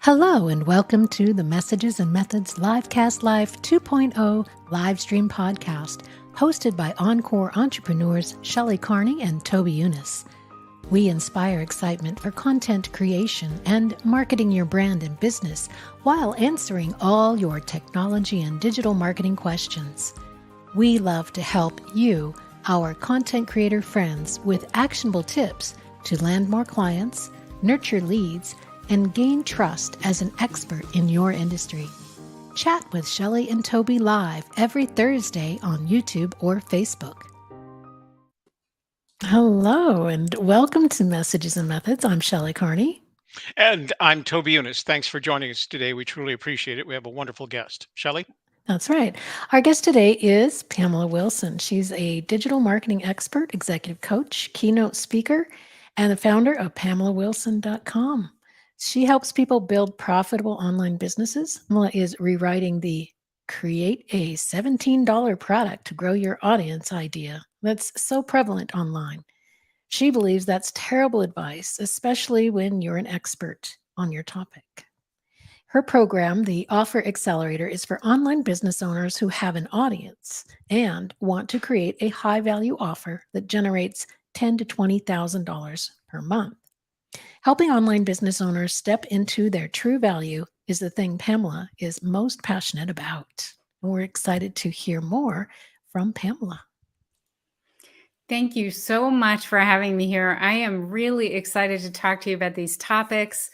Hello and welcome to the Messages and Methods Livecast Live 2.0 live stream podcast, hosted by Encore entrepreneurs Shelley, Carney, and Toby, Younis. We inspire excitement for content creation and marketing your brand and business while answering all your technology and digital marketing questions. We love to help you, our content creator friends, with actionable tips to land more clients, nurture leads, and gain trust as an expert in your industry. Chat with Shelley and Toby live every Thursday on YouTube or Facebook. Hello, and welcome to Messages and Methods. I'm Shelley Carney. And I'm Toby Younis. Thanks for joining us today. We truly appreciate it. We have a wonderful guest. Shelley? That's right. Our guest today is Pamela Wilson. She's a digital marketing expert, executive coach, keynote speaker, and the founder of PamelaWilson.com. She helps people build profitable online businesses. Pamela is rewriting the create a $17 product to grow your audience idea that's so prevalent online. She believes that's terrible advice, especially when you're an expert on your topic. Her program, the Offer Accelerator, is for online business owners who have an audience and want to create a high-value offer that generates $10,000 to $20,000 per month. Helping online business owners step into their true value is the thing Pamela is most passionate about. And we're excited to hear more from Pamela. Thank you so much for having me here. I am really excited to talk to you about these topics.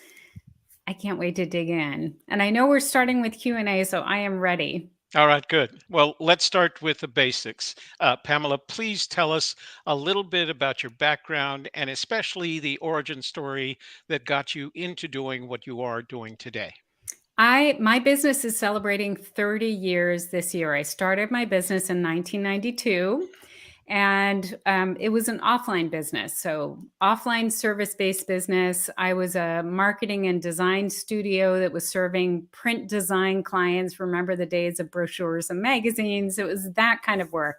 I can't wait to dig in. And I know we're starting with Q&A, so I am ready. All right, good. Well, let's start with the basics. Pamela, please tell us a little bit about your background and especially the origin story that got you into doing what you are doing today. My business is celebrating 30 years this year. I started my business in 1992. And it was an offline business. So offline service-based business. I was a marketing and design studio that was serving print design clients. Remember the days of brochures and magazines? It was that kind of work.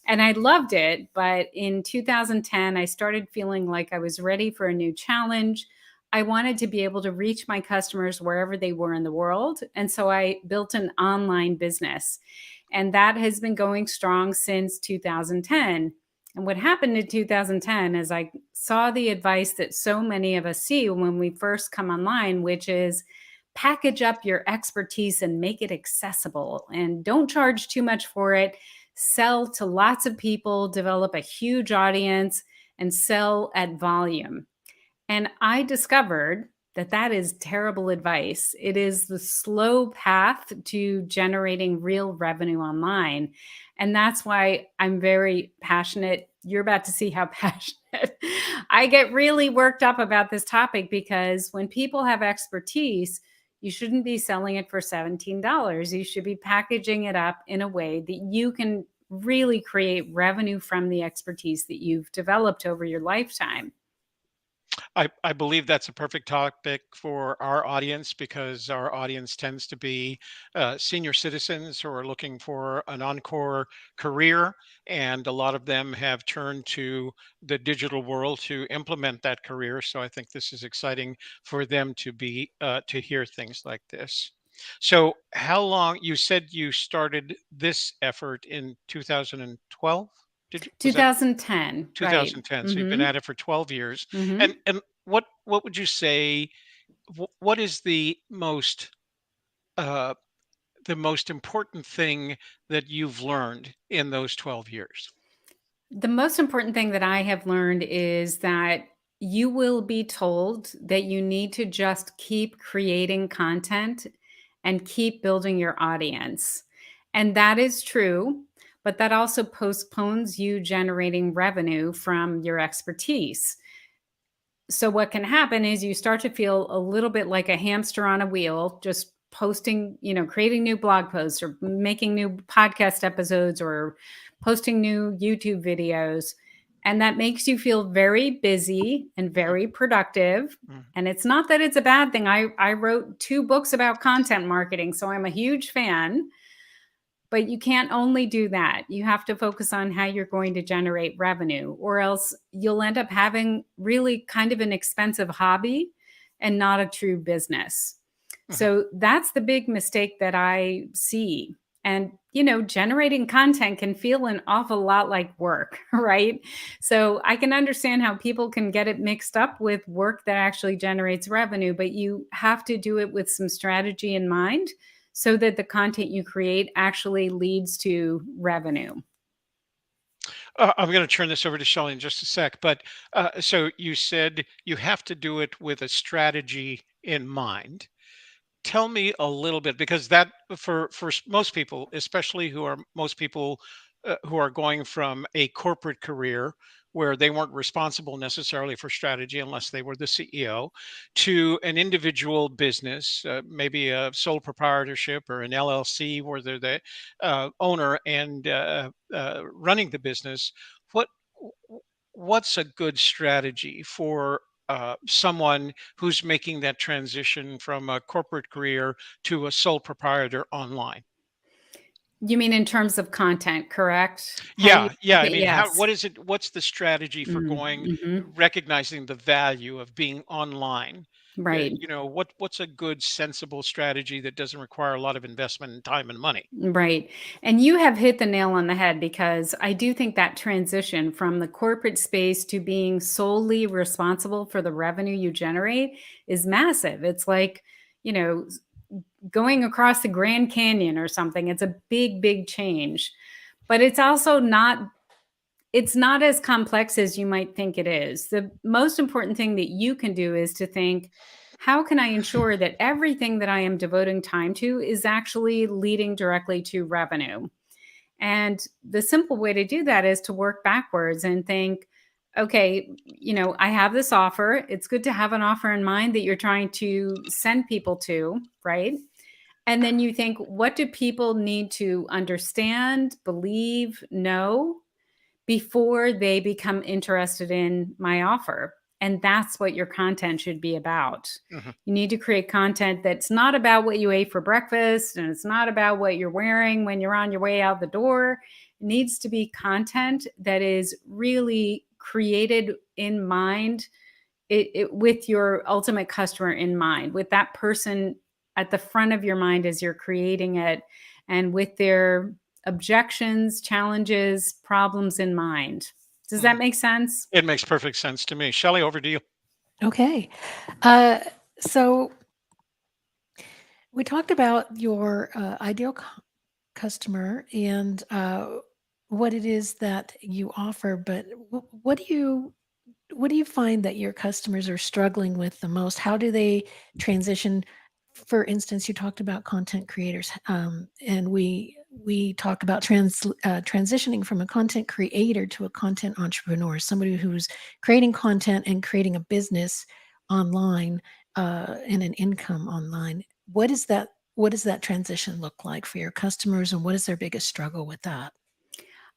And I loved it. But in 2010, I started feeling like I was ready for a new challenge. I wanted to be able to reach my customers wherever they were in the world. And so I built an online business. And that has been going strong since 2010. And what happened in 2010 is I saw the advice that so many of us see when we first come online, which is package up your expertise and make it accessible and don't charge too much for it. Sell to lots of people, develop a huge audience, and sell at volume. And I discovered that is terrible advice. It is the slow path to generating real revenue online. And that's why I'm very passionate. You're about to see how passionate I get really worked up about this topic, because when people have expertise, you shouldn't be selling it for $17. You should be packaging it up in a way that you can really create revenue from the expertise that you've developed over your lifetime. I believe that's a perfect topic for our audience, because our audience tends to be senior citizens who are looking for an encore career. And a lot of them have turned to the digital world to implement that career. So I think this is exciting for them to be to hear things like this. So how long, you said you started this effort in 2012? 2010. 2010. Right. So you've been at it for 12 years. Mm-hmm. And what would you say, what is the most important thing that you've learned in those 12 years? The most important thing that I have learned is that you will be told that you need to just keep creating content and keep building your audience. And that is true, but that also postpones you generating revenue from your expertise. So what can happen is you start to feel a little bit like a hamster on a wheel, just posting, creating new blog posts or making new podcast episodes or posting new YouTube videos. And that makes you feel very busy and very productive. And it's not that it's a bad thing. I wrote 2 books about content marketing, so I'm a huge fan. But you can't only do that. You have to focus on how you're going to generate revenue, or else you'll end up having really kind of an expensive hobby and not a true business. So that's the big mistake that I see. And, generating content can feel an awful lot like work, right? So I can understand how people can get it mixed up with work that actually generates revenue, but you have to do it with some strategy in mind so that the content you create actually leads to revenue. I'm going to turn this over to Shelley in just a sec, but so you said you have to do it with a strategy in mind. Tell me a little bit, because that for most people, especially most people who are going from a corporate career where they weren't responsible necessarily for strategy unless they were the CEO, to an individual business, maybe a sole proprietorship or an LLC where they're the owner and running the business. What what's a good strategy for someone who's making that transition from a corporate career to a sole proprietor online? You mean in terms of content, correct? How you Yeah, yeah. I okay, mean, yes. what is it? What's the strategy for going, Mhm. recognizing the value of being online? Right. What's a good, sensible strategy that doesn't require a lot of investment in time and money? Right. And you have hit the nail on the head because I do think that transition from the corporate space to being solely responsible for the revenue you generate is massive. It's like, you know, s- going across the Grand Canyon or something. It's a big, big change. But it's not as complex as you might think it is. The most important thing that you can do is to think, how can I ensure that everything that I am devoting time to is actually leading directly to revenue? And the simple way to do that is to work backwards and think, okay, I have this offer. It's good to have an offer in mind that you're trying to send people to, right? And then you think, what do people need to understand, believe, know before they become interested in my offer? And that's what your content should be about. Mhm. You need to create content that's not about what you ate for breakfast and it's not about what you're wearing when you're on your way out the door. It needs to be content that is really created in mind, with your ultimate customer in mind, with that person at the front of your mind as you're creating it, and with their objections, challenges, problems in mind. Does that Mhm. make sense? It makes perfect sense to me. Shelley, over to you. Okay. Uh, so we talked about your ideal customer and what it is that you offer, but what do you find that your customers are struggling with the most? How do they transition? For instance, you talked about content creators, and we talked about transitioning from a content creator to a content entrepreneur, somebody who's creating content and creating a business online and an income online. What does that transition look like for your customers, and what is their biggest struggle with that?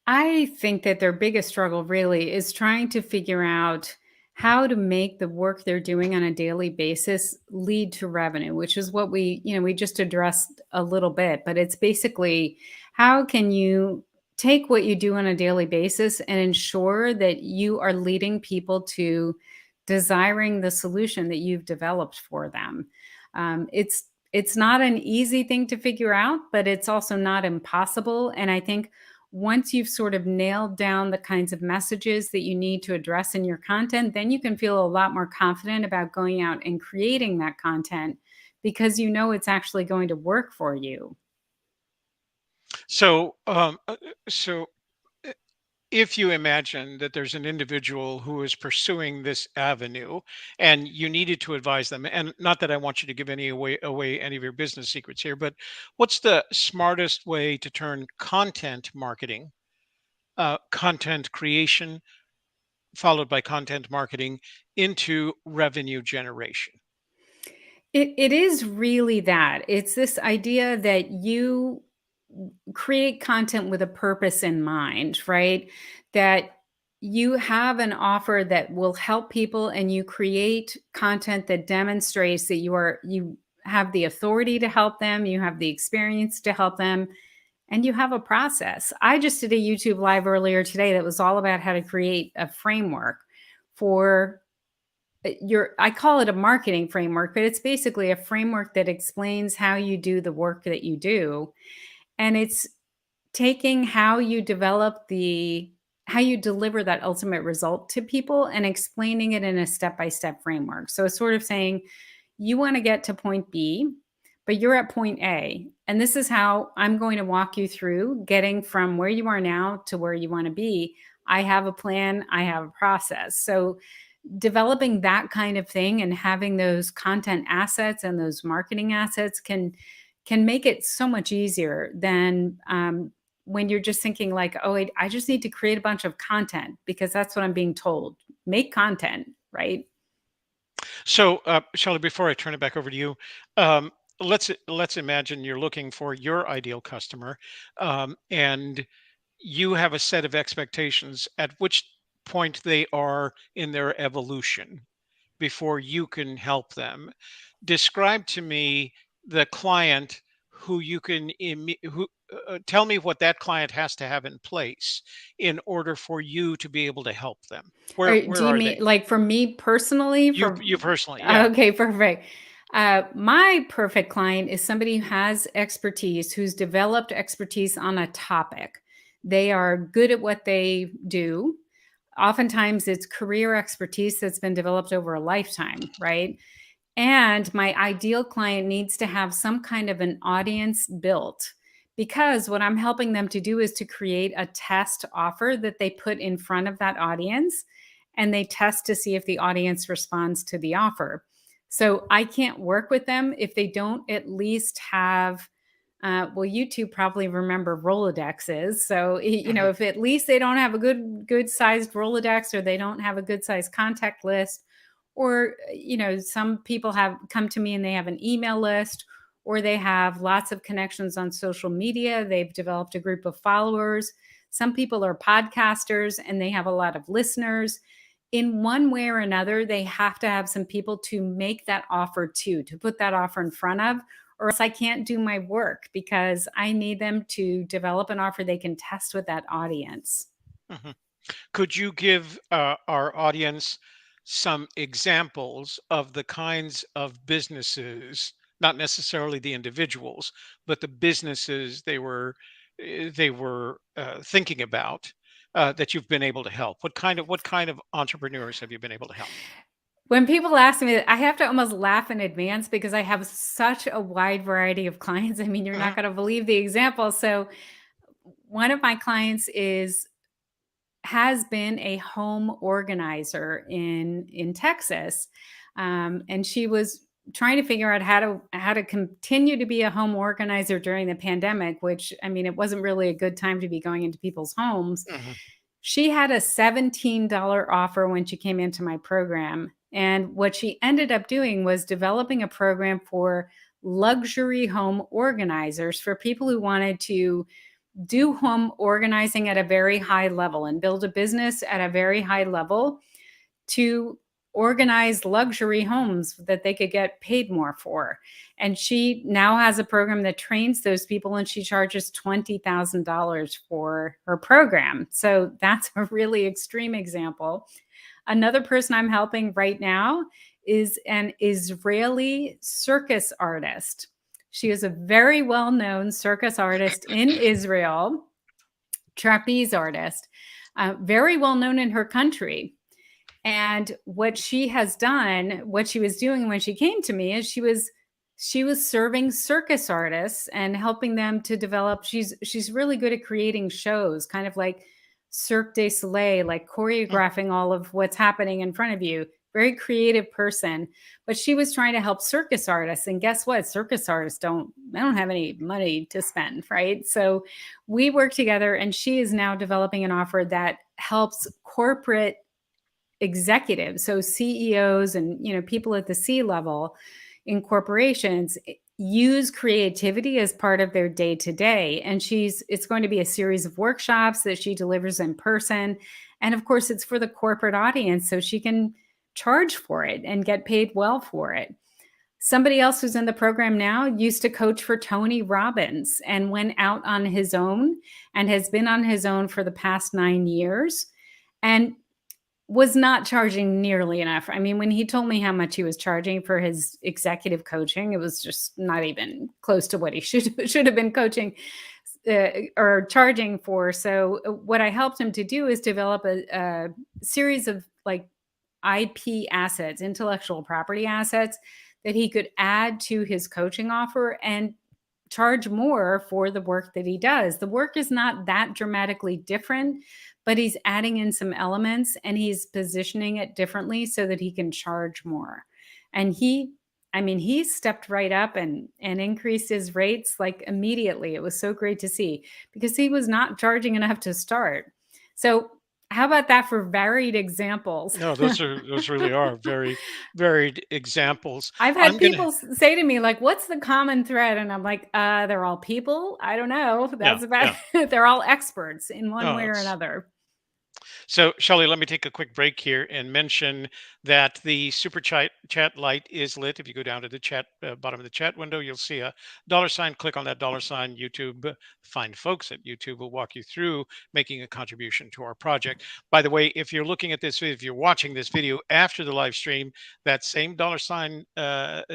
I think that their biggest struggle really is trying to figure out how to make the work they're doing on a daily basis lead to revenue, which is what we just addressed a little bit, but it's basically, how can you take what you do on a daily basis and ensure that you are leading people to desiring the solution that you've developed for them. It's not an easy thing to figure out, but it's also not impossible. And I think once you've sort of nailed down the kinds of messages that you need to address in your content, then you can feel a lot more confident about going out and creating that content because you know it's actually going to work for you. So, so if you imagine that there's an individual who is pursuing this avenue and you needed to advise them, and not that I want you to give away any of your business secrets here, but what's the smartest way to turn content marketing, content creation followed by content marketing, into revenue generation? It is really that. It's this idea that you create content with a purpose in mind, right? That you have an offer that will help people and you create content that demonstrates that you have the authority to help them, you have the experience to help them, and you have a process. I just did a YouTube live earlier today that was all about how to create a framework for I call it a marketing framework, but it's basically a framework that explains how you do the work that you do. And it's taking how you how you deliver that ultimate result to people and explaining it in a step-by-step framework. So it's sort of saying, you want to get to point B, but you're at point A. And this is how I'm going to walk you through getting from where you are now to where you want to be. I have a plan, I have a process. So developing that kind of thing and having those content assets and those marketing assets can make it so much easier than when you're just thinking like, oh, I just need to create a bunch of content because that's what I'm being told. Make content, right? So, Shelley, before I turn it back over to you, um, let's imagine you're looking for your ideal customer, and you have a set of expectations at which point they are in their evolution before you can help them. Describe to me the client who you can who tell me what that client has to have in place in order for you to be able to help them. Where Or do where you are mean they? like for me personally? You personally, yeah. Okay, perfect. My perfect client is somebody who has expertise, who's developed expertise on a topic. They are good at what they do. Oftentimes, it's career expertise that's been developed over a lifetime, right? And my ideal client needs to have some kind of an audience built because what I'm helping them to do is to create a test offer that they put in front of that audience and they test to see if the audience responds to the offer. So I can't work with them if they don't at least have well, you two probably remember Rolodexes. So, Mhm. if at least they don't have a good sized Rolodex or they don't have a good sized contact list, or, some people have come to me and they have an email list or they have lots of connections on social media. They've developed a group of followers. Some people are podcasters and they have a lot of listeners. In one way or another, they have to have some people to make that offer to put that offer in front of, or else I can't do my work because I need them to develop an offer they can test with that audience. Mhm. Could you give our audience some examples of the kinds of businesses, not necessarily the individuals, but the businesses they were thinking about that you've been able to help? What kind of entrepreneurs have you been able to help? When people ask me that, I have to almost laugh in advance because I have such a wide variety of clients. I mean, you're not Mhm. going to believe the example. So, one of my clients has been a home organizer in Texas, and she was trying to figure out how to continue to be a home organizer during the pandemic. Which, I mean, it wasn't really a good time to be going into people's homes. Mhm. She had a $17 offer when she came into my program. And what she ended up doing was developing a program for luxury home organizers for people who wanted to do home organizing at a very high level and build a business at a very high level to organize luxury homes that they could get paid more for. And she now has a program that trains those people and she charges $20,000 for her program. So that's a really extreme example. Another person I'm helping right now is an Israeli circus artist. She is a very well known circus artist in Israel, trapeze artist, very well known in her country. And what she has done, what she was doing when she came to me is she was serving circus artists and helping them to develop. She's really good at creating shows, kind of like Cirque du Soleil, like Mm. choreographing all of what's happening in front of you. Very creative person, but she was trying to help circus artists. And guess what? Circus artists don't have any money to spend, right? So we work together, and she is now developing an offer that helps corporate executives, so CEOs and people at the C level in corporations use creativity as part of their day to day. And it's going to be a series of workshops that she delivers in person. And of course, it's for the corporate audience, so she can charge for it and get paid well for it. Somebody else who's in the program now used to coach for Tony Robbins and went out on his own and has been on his own for the past 9 years. And was not charging nearly enough. I mean, when he told me how much he was charging for his executive coaching, it was just not even close to what he should have been coaching or charging for. So what I helped him to do is develop a series of like IP assets, intellectual property assets that he could add to his coaching offer and charge more for the work that he does. The work is not that dramatically different, but he's adding in some elements and he's positioning it differently so that he can charge more. And he stepped right up and increased his rates like immediately. It was so great to see because he was not charging enough to start. So how about that for varied examples? No, those really are very varied examples. I've had I'm gonna people say to me, like, what's the common thread? And I'm like, they're all people. I don't know. yeah, That's about yeah. they're all experts in one No, way or it's another. so, Shelley, let me take a quick break here and mention that the super chat light is lit. If you go down to the chat bottom of the chat window, you'll see a dollar sign. Click on that dollar sign. YouTube, find folks at YouTube will walk you through making a contribution to our project. By the way, if you're looking at this, if you're watching this video after the live stream, that same dollar sign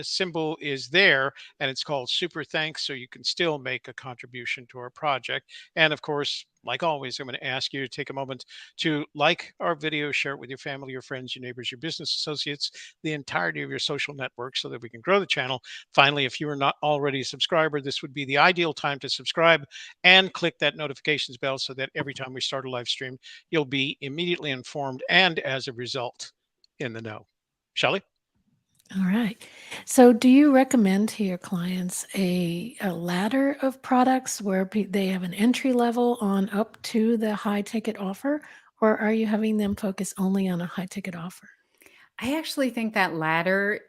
symbol is there, and it's called Super Thanks. So you can still make a contribution to our project. And of course, like always, I'm going to ask you to take a moment to like our video, share it with your family, your friends, your neighbors, your business associates, the entirety of your social network so that we can grow the channel. Finally, if you are not already a subscriber, this would be the ideal time to subscribe and click that notifications bell so that every time we start a live stream, you'll be immediately informed and as a result in the know. Shelley? All right. So, do you recommend to your clients a ladder of products where they have an entry level on up to the high ticket offer, or are you having them focus only on a high ticket offer? I actually think that ladder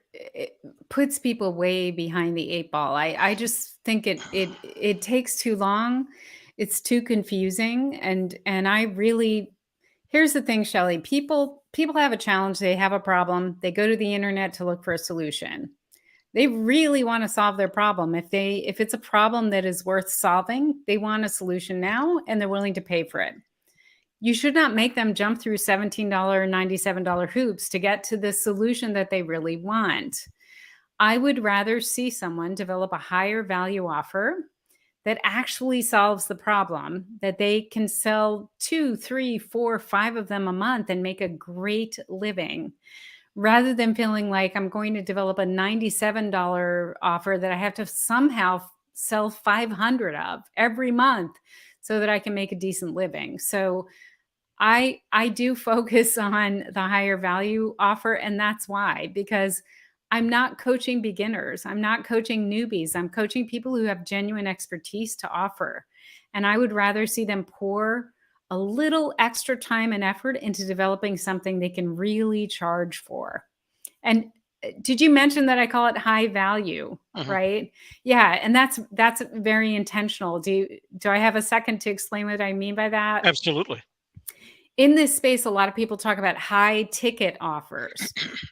puts people way behind the eight ball. I just think it takes too long. It's too confusing, and I really here's the thing, Shelley. People have a challenge. They have a problem. They go to the internet to look for a solution. They really want to solve their problem. If it's a problem that is worth solving, they want a solution now, and they're willing to pay for it. You should not make them jump through $17, $97 hoops to get to the solution that they really want. I would rather see someone develop a higher value offer that actually solves the problem, that they can sell 2, 3, 4, 5 of them a month and make a great living, rather than feeling like I'm going to develop a $97 offer that I have to somehow sell 500 of every month so that I can make a decent living. So I do focus on the higher value offer, and that's why, because I'm not coaching beginners. I'm not coaching newbies. I'm coaching people who have genuine expertise to offer. And I would rather see them pour a little extra time and effort into developing something they can really charge for. And did you mention that I call it high value, Mhm. right? Yeah, and that's very intentional. Do I have a second to explain what I mean by that? Absolutely. In this space, a lot of people talk about high ticket offers.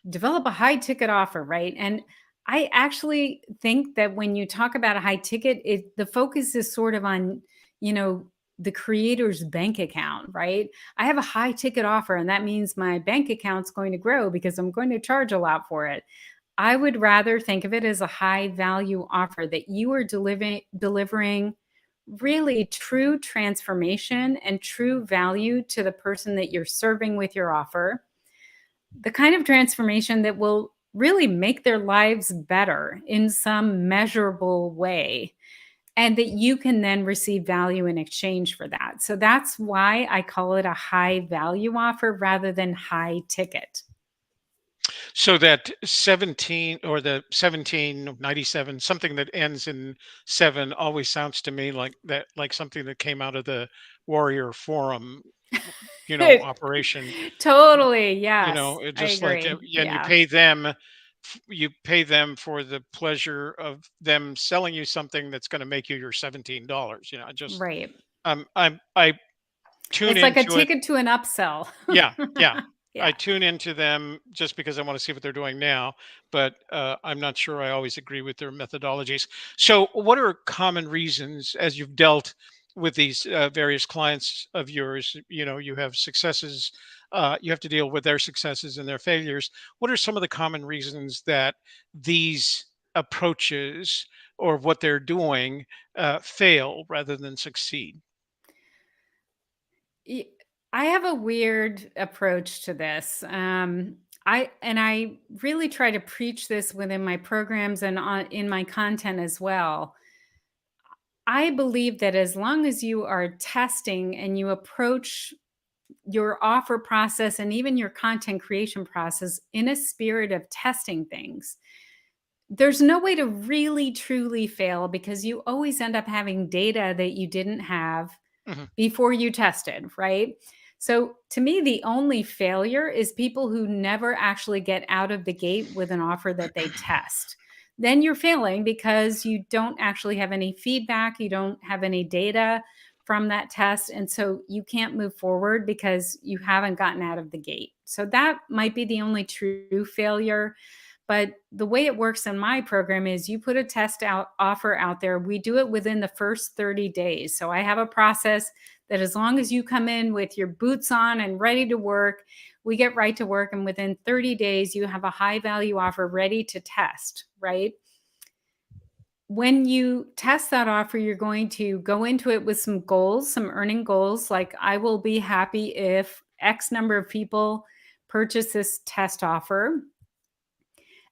Develop a high ticket offer, right? And I actually think that when you talk about a high ticket, the focus is sort of on, you know, the creator's bank account, right? I have a high ticket offer, and that means my bank account's going to grow because I'm going to charge a lot for it. I would rather think of it as a high value offer that you are delivering really true transformation and true value to the person that you're serving with your offer, the kind of transformation that will really make their lives better in some measurable way, and that you can then receive value in exchange for that. So that's why I call it a high value offer rather than high ticket. So that 17 or the 1797, something that ends in 7 always sounds to me like that, like something that came out of the Warrior Forum, operation. Totally. Yes, It I just like, agree. and you Yeah. pay them, you pay them for the pleasure of them selling you something that's going to make you your $17. Right. I tune It's like a into it. ticket to an upsell. Yeah, yeah. I Yeah. tune into them just because I want to see what they're doing now, but I'm not sure I always agree with their methodologies. So, what are common reasons, as you've dealt with these various clients of yours, you have successes, you have to deal with their successes and their failures. What are some of the common reasons that these approaches or what they're doing fail rather than succeed? Y- I have a weird approach to this. I really try to preach this within my programs and in my content as well. I believe that as long as you are testing and you approach your offer process and even your content creation process in a spirit of testing things, there's no way to really truly fail because you always end up having data that you didn't have Hmm. before you tested, right? So to me, the only failure is people who never actually get out of the gate with an offer that they test. Then you're failing because you don't actually have any feedback, you don't have any data from that test. And so you can't move forward because you haven't gotten out of the gate. So that might be the only true failure. But the way it works in my program is you put a test out offer out there. We do it within the first 30 days. So I have a process that as long as you come in with your boots on and ready to work, we get right to work. And within 30 days, you have a high value offer ready to test, right? When you test that offer, you're going to go into it with some goals, some earning goals, like I will be happy if X number of people purchase this test offer.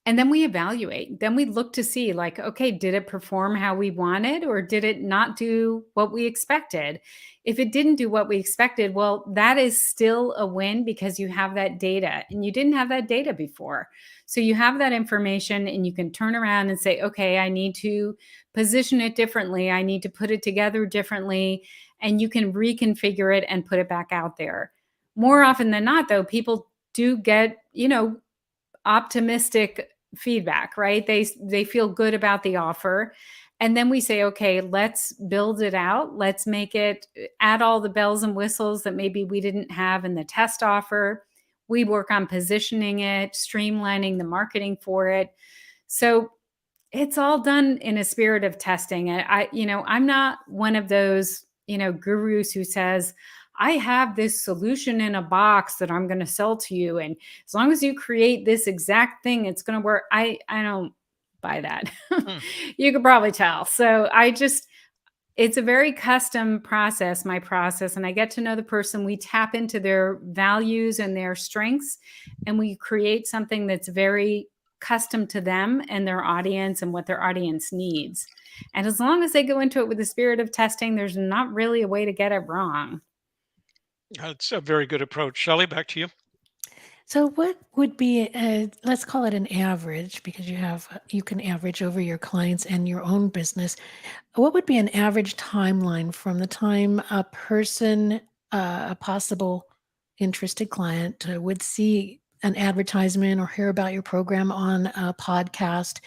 And then we evaluate. Then we look to see, like, okay, did it perform how we wanted or did it not do what we expected? If it didn't do what we expected, well, that is still a win because you have that data and you didn't have that data before. So you have that information and you can turn around and say, okay, I need to position it differently. I need to put it together differently. And you can reconfigure it and put it back out there. More often than not, though, people do get, optimistic feedback, right? They feel good about the offer. And then we say, okay, let's build it out. Let's make it add all the bells and whistles that maybe we didn't have in the test offer. We work on positioning it, streamlining the marketing for it. So it's all done in a spirit of testing. And I'm not one of those, gurus who says, I have this solution in a box that I'm going to sell to you. And as long as you create this exact thing, it's going to work. I don't buy that. Hmm. You could probably tell. So it's a very custom process, my process, and I get to know the person. We tap into their values and their strengths, and we create something that's very custom to them and their audience and what their audience needs. And as long as they go into it with the spirit of testing, there's not really a way to get it wrong. That's a very good approach. Shelley, back to you. So what would be let's call it an average because you can average over your clients and your own business. What would be an average timeline from the time a person, a possible interested client, would see an advertisement or hear about your program on a podcast,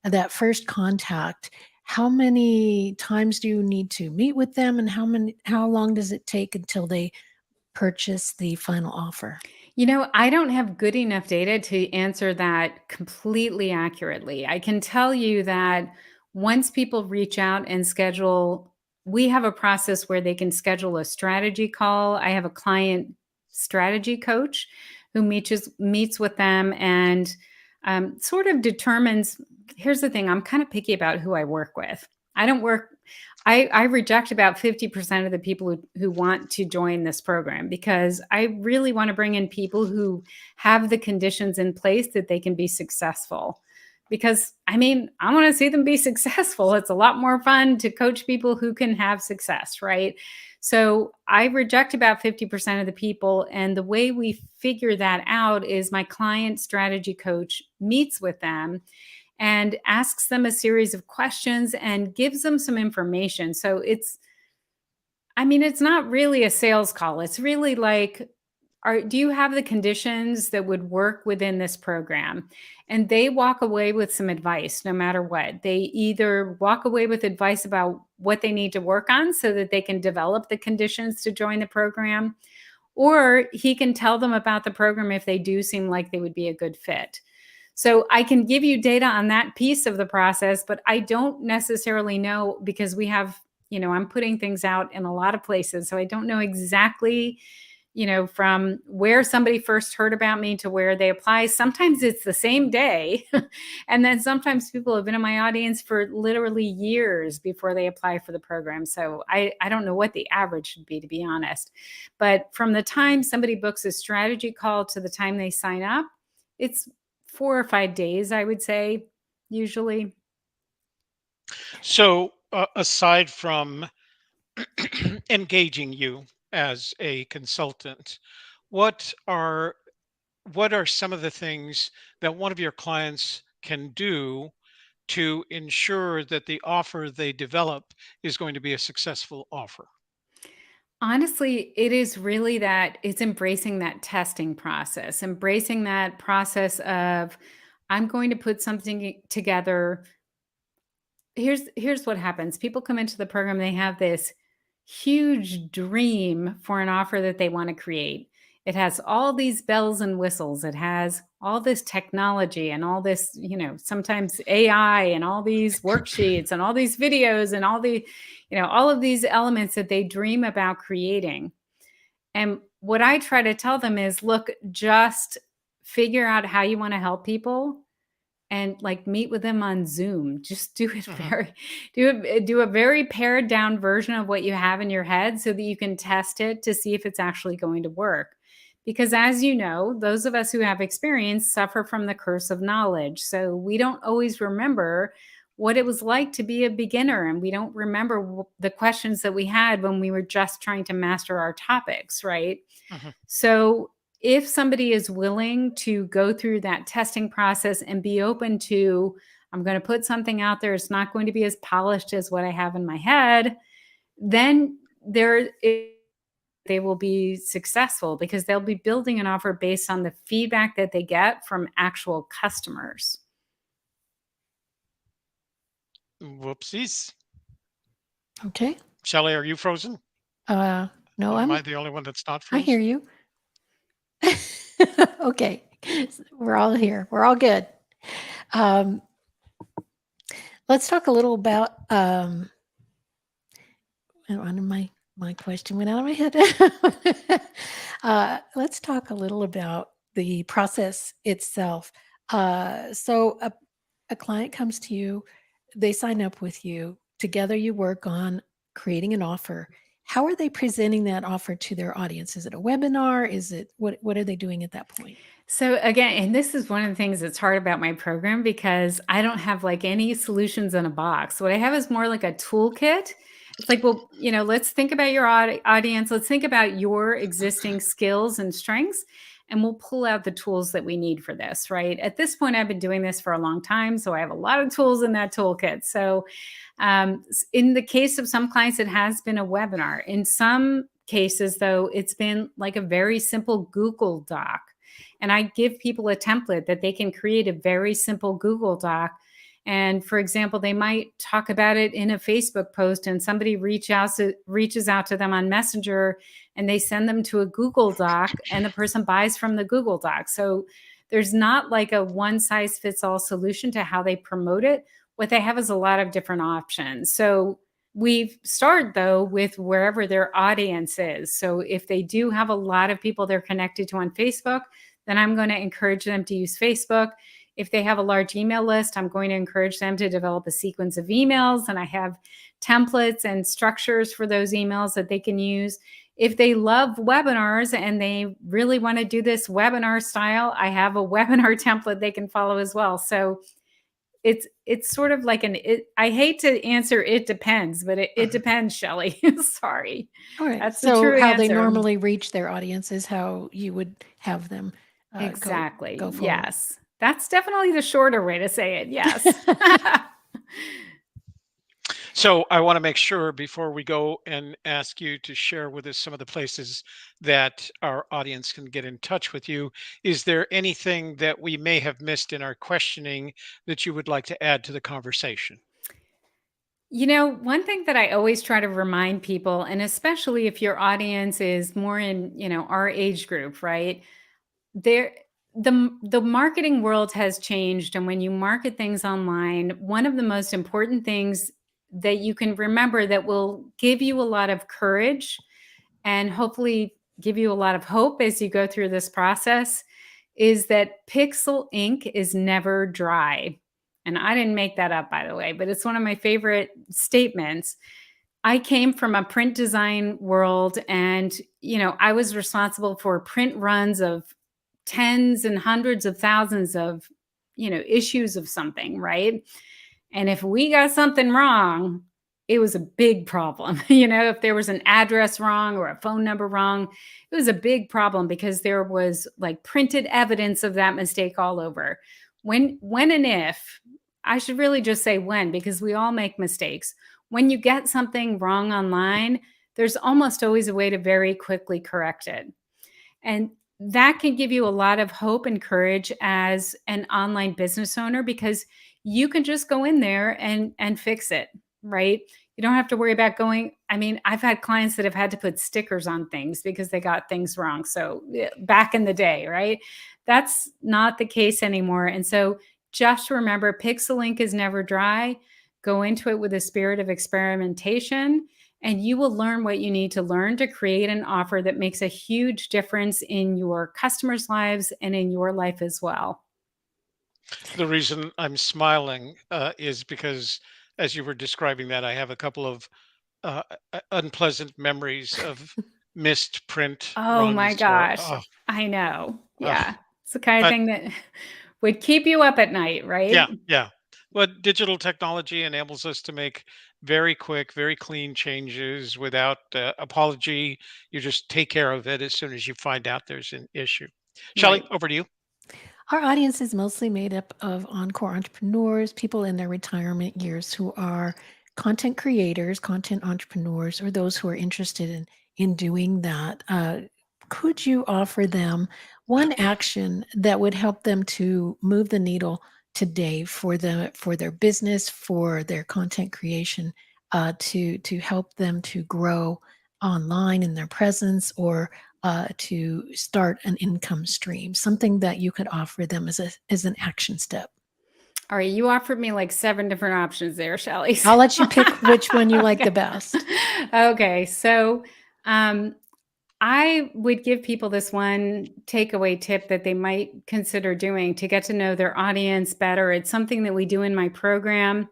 that first contact? How many times do you need to meet with them, and how long does it take until they purchase the final offer? I don't have good enough data to answer that completely accurately. I can tell you that once people reach out and schedule, we have a process where they can schedule a strategy call. I have a client strategy coach who meets with them and sort of determines. Here's the thing: I'm kind of picky about who I work with. I don't work. I reject about 50% of the people who want to join this program because I really want to bring in people who have the conditions in place that they can be successful. Because I want to see them be successful. It's a lot more fun to coach people who can have success, right? So I reject about 50% of the people. And the way we figure that out is my client strategy coach meets with them and asks them a series of questions and gives them some information. So it's not really a sales call. It's really like, do you have the conditions that would work within this program? And they walk away with some advice no matter what. They either walk away with advice about what they need to work on so that they can develop the conditions to join the program, or he can tell them about the program if they do seem like they would be a good fit. So I can give you data on that piece of the process, but I don't necessarily know because we have, I'm putting things out in a lot of places. So I don't know exactly, from where somebody first heard about me to where they apply. Sometimes it's the same day. And then sometimes people have been in my audience for literally years before they apply for the program. So I don't know what the average should be, to be honest. But from the time somebody books a strategy call to the time they sign up, it's 4 or 5 days, I would say, usually. So, aside from engaging you as a consultant, what are what are some of the things that one of your clients can do to ensure that the offer they develop is going to be a successful offer? Honestly, it is really that it's embracing that testing process, embracing that process of I'm going to put something together. Here's what happens. People come into the program, they have this huge dream for an offer that they want to create. It has all these bells and whistles. It has all this technology and all this, sometimes AI and all these worksheets and all these videos and all of these elements that they dream about creating. And what I try to tell them is, look, just figure out how you want to help people and like meet with them on Zoom. Just do it Mhm. do a very pared down version of what you have in your head so that you can test it to see if it's actually going to work. Because as you know, those of us who have experience suffer from the curse of knowledge. So we don't always remember what it was like to be a beginner, and we don't remember the questions that we had when we were just trying to master our topics, right? Mhm. So if somebody is willing to go through that testing process and be open to, I'm going to put something out there, it's not going to be as polished as what I have in my head, then they will be successful because they'll be building an offer based on the feedback that they get from actual customers. Whoopsies. Okay. Shelley, are you frozen? No, Am I the only one that's not I hear frozen? you. Okay. We're all here. We're all good. Um, let's talk a little about, my question went out of my head. Let's talk a little about the process itself. So a client comes to you, they sign up with you, together you work on creating an offer. How are they presenting that offer to their audience? Is it a webinar? Is it what are they doing at that point? So again, and this is one of the things that's hard about my program because I don't have like any solutions in a box. What I have is more like a toolkit. It's like, well, let's think about your audience. Let's think about your existing skills and strengths, and we'll pull out the tools that we need for this, right? At this point, I've been doing this for a long time, so I have a lot of tools in that toolkit. So in the case of some clients, it has been a webinar. In some cases, though, it's been like a very simple Google Doc. And I give people a template that they can create a very simple Google Doc. And for example, they might talk about it in a Facebook post and somebody reaches out to them on Messenger and they send them to a Google Doc and the person buys from the Google Doc. So there's not like a one size fits all solution to how they promote it. What they have is a lot of different options. So we start though with wherever their audience is. So if they do have a lot of people they're connected to on Facebook, then I'm going to encourage them to use Facebook. If they have a large email list, I'm going to encourage them to develop a sequence of emails. And I have templates and structures for those emails that they can use. If they love webinars and they really want to do this webinar style, I have a webinar template they can follow as well. So it's sort of like I hate to answer it depends, but it Mhm. depends, Shelley. Sorry. All right. That's the So true how they answer. normally reach their audience is how you would have them Exactly. go forward. Yes. That's definitely the shorter way to say it. Yes. So I want to make sure before we go and ask you to share with us some of the places that our audience can get in touch with you. Is there anything that we may have missed in our questioning that you would like to add to the conversation? One thing that I always try to remind people, and especially if your audience is more in, our age group, right? There the marketing world has changed, and when you market things online, one of the most important things that you can remember that will give you a lot of courage and hopefully give you a lot of hope as you go through this process is that pixel ink is never dry. And I didn't make that up, by the way, but it's one of my favorite statements. I came from a print design world, and I was responsible for print runs of tens and hundreds of thousands of issues of something, right? And if we got something wrong, it was a big problem. If there was an address wrong or a phone number wrong, it was a big problem because there was like printed evidence of that mistake all over. When and if, I should really just say when, because we all make mistakes. When you get something wrong online, there's almost always a way to very quickly correct it. And that can give you a lot of hope and courage as an online business owner, because you can just go in there and fix it, right? You don't have to worry about I've had clients that have had to put stickers on things because they got things wrong. So back in the day, right? That's not the case anymore. And so just remember, pixel ink is never dry. Go into it with a spirit of experimentation, and you will learn what you need to learn to create an offer that makes a huge difference in your customers' lives and in your life as well. The reason I'm smiling is because as you were describing that, I have a couple of unpleasant memories of missed print Oh my runs or, gosh. I know. oh, Yeah. It's the kind of but thing that would keep you up at night, right? yeah, yeah. But digital technology enables us to make very quick, very clean changes without apology. You just take care of it as soon as you find out there's an issue. Shelley, Right. over to you. Our audience is mostly made up of encore entrepreneurs, people in their retirement years who are content creators, content entrepreneurs, or those who are interested in doing that. Could you offer them one action that would help them to move the needle today for their business, for their content creation, to help them to grow online in their presence, or to start an income stream, something that you could offer them as an action step? All right. You offered me like 7 different options there, Shelley. I'll let you pick which one you like the best. Okay. So, I would give people this one takeaway tip that they might consider doing to get to know their audience better. It's something that we do in my program.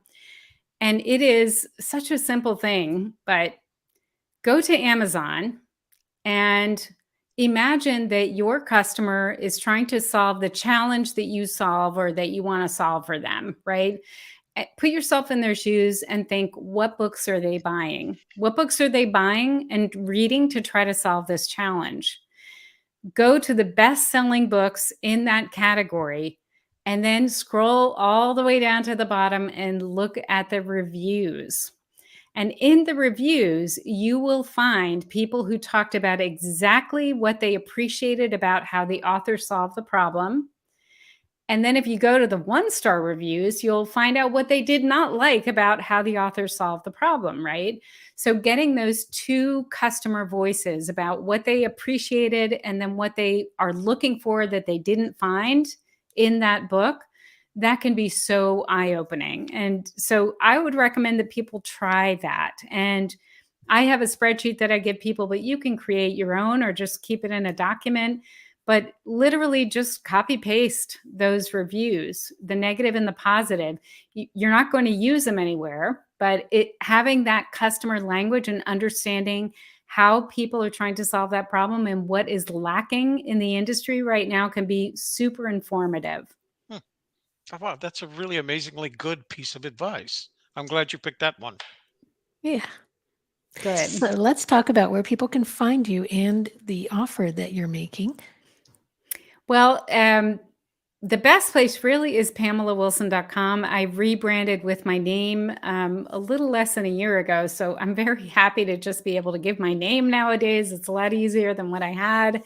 And it is such a simple thing, but go to Amazon and imagine that your customer is trying to solve the challenge that you solve or that you want to solve for them, right? Put yourself in their shoes and think, what books are they buying? What books are they buying and reading to try to solve this challenge? Go to the best-selling books in that category and then scroll all the way down to the bottom and look at the reviews. And in the reviews, you will find people who talked about exactly what they appreciated about how the author solved the problem. And then if you go to the 1-star reviews, you'll find out what they did not like about how the author solved the problem, right? So getting those 2 customer voices about what they appreciated and then what they are looking for that they didn't find in that book, that can be so eye-opening. And so I would recommend that people try that. And I have a spreadsheet that I give people, but you can create your own or just keep it in a document. But literally just copy paste those reviews, the negative and the positive. You're not going to use them anywhere, but having that customer language and understanding how people are trying to solve that problem and what is lacking in the industry right now can be super informative. Hmm. Oh, wow, that's a really amazingly good piece of advice. I'm glad you picked that one. Yeah. Good. So let's talk about where people can find you and the offer that you're making. Well, the best place really is PamelaWilson.com. I rebranded with my name a little less than a year ago. So I'm very happy to just be able to give my name nowadays. It's a lot easier than what I had.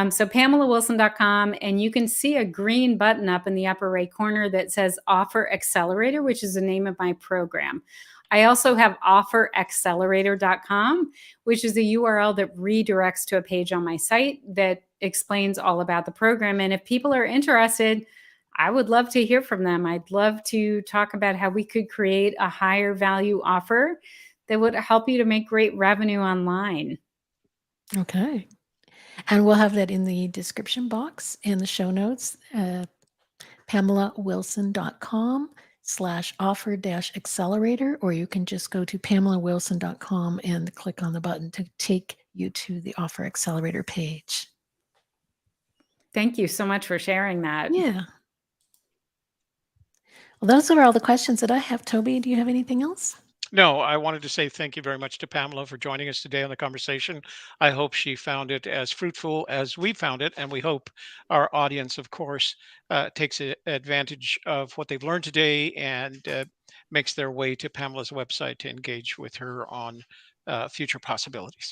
So PamelaWilson.com, and you can see a green button up in the upper right corner that says Offer Accelerator, which is the name of my program. I also have offeraccelerator.com, which is a URL that redirects to a page on my site that explains all about the program. And if people are interested, I would love to hear from them. I'd love to talk about how we could create a higher value offer that would help you to make great revenue online. Okay. And we'll have that in the description box in the show notes, pamelawilson.com/offer-accelerator, or you can just go to pamelawilson.com and click on the button to take you to the Offer Accelerator page. Thank you so much for sharing that. Yeah. Well, those are all the questions that I have. Toby, do you have anything else? No, I wanted to say thank you very much to Pamela for joining us today on the conversation. I hope she found it as fruitful as we found it, and we hope our audience, of course, takes advantage of what they've learned today and makes their way to Pamela's website to engage with her on future possibilities.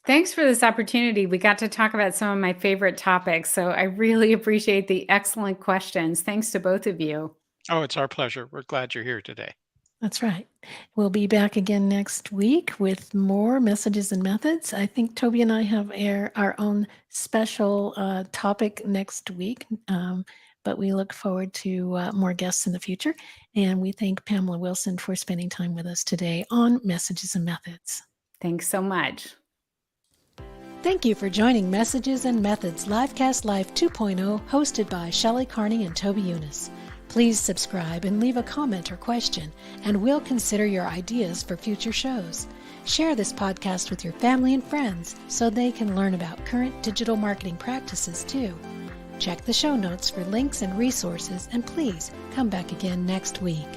Thanks for this opportunity. We got to talk about some of my favorite topics, so I really appreciate the excellent questions. Thanks to both of you. Oh, it's our pleasure. We're glad you're here today. That's right. We'll be back again next week with more messages and methods. I think Toby and I have our own special topic next week, but we look forward to more guests in the future. And we thank Pamela Wilson for spending time with us today on Messages and Methods. Thanks so much. Thank you for joining Messages and Methods Livecast Live 2.0, hosted by Shelley, Carney, and Toby Younis. Please subscribe and leave a comment or question, and we'll consider your ideas for future shows. Share this podcast with your family and friends so they can learn about current digital marketing practices too. Check the show notes for links and resources, and please come back again next week.